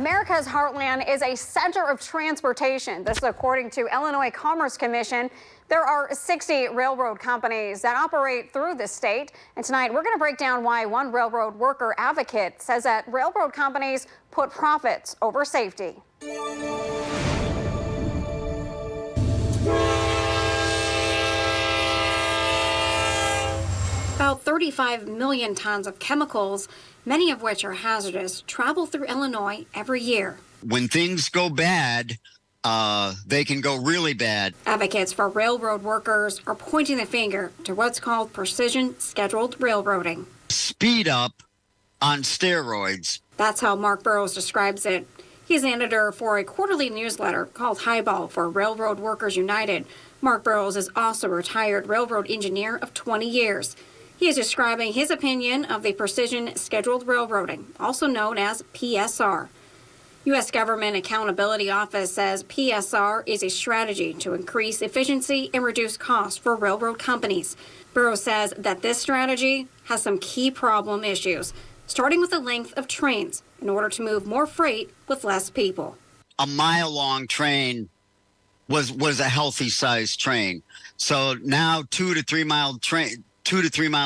America's heartland is a center of transportation. This is according to Illinois Commerce Commission. There are 60 railroad companies that operate through the state. And tonight we're going to break down why one railroad worker advocate says that railroad companies put profits over safety. About 35 million tons of chemicals, many of which are hazardous, travel through Illinois every year. When things go bad, they can go really bad. Advocates for railroad workers are pointing the finger to what's called precision scheduled railroading. Speed up on steroids. That's how Mark Burrows describes it. He's an editor for a quarterly newsletter called Highball for Railroad Workers United. Mark Burrows is also a retired railroad engineer of 20 years. He is describing his opinion of the precision scheduled railroading, also known as PSR. U.S. Government Accountability Office says PSR is a strategy to increase efficiency and reduce costs for railroad companies. Burrows says that this strategy has some key problem issues, starting with the length of trains in order to move more freight with less people. A mile-long train was a healthy-sized train. So now 2 to 3 mile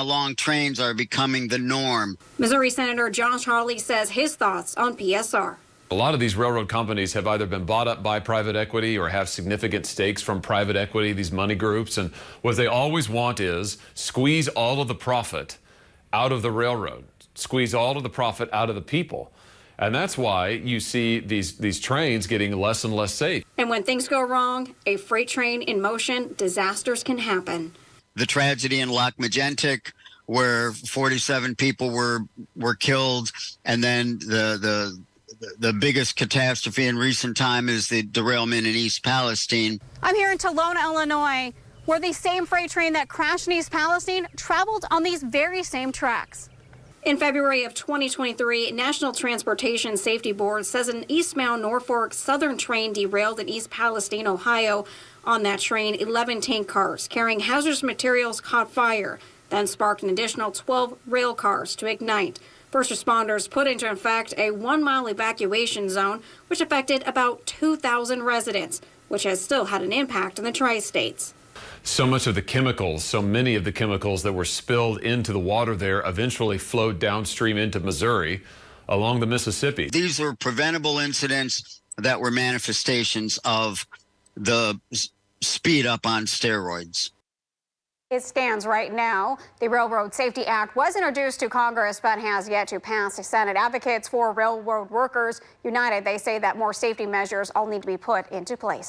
long trains are becoming the norm. Missouri Senator Josh Hawley says his thoughts on PSR. A lot of these railroad companies have either been bought up by private equity or have significant stakes from private equity, these money groups. And what they always want is squeeze all of the profit out of the railroad, squeeze all of the profit out of the people. And that's why you see these trains getting less and less safe. And when things go wrong, a freight train in motion, disasters can happen. The tragedy in Lac Magentic, where 47 people were killed, and then the biggest catastrophe in recent time is the derailment in East Palestine. I'm here in Talona, Illinois, where the same freight train that crashed in East Palestine traveled on these very same tracks. In February of 2023, National Transportation Safety Board says an eastbound Norfolk Southern train derailed in East Palestine, Ohio. On that train, 11 tank cars carrying hazardous materials caught fire, then sparked an additional 12 rail cars to ignite. First responders put into effect a 1-mile evacuation zone, which affected about 2,000 residents, which has still had an impact in the tri-states. So many of the chemicals that were spilled into the water there eventually flowed downstream into Missouri along the Mississippi. These were preventable incidents that were manifestations of the speed up on steroids. It stands right now. The Railroad Safety Act was introduced to Congress but has yet to pass the Senate. Advocates for Railroad Workers United, they say that more safety measures all need to be put into place.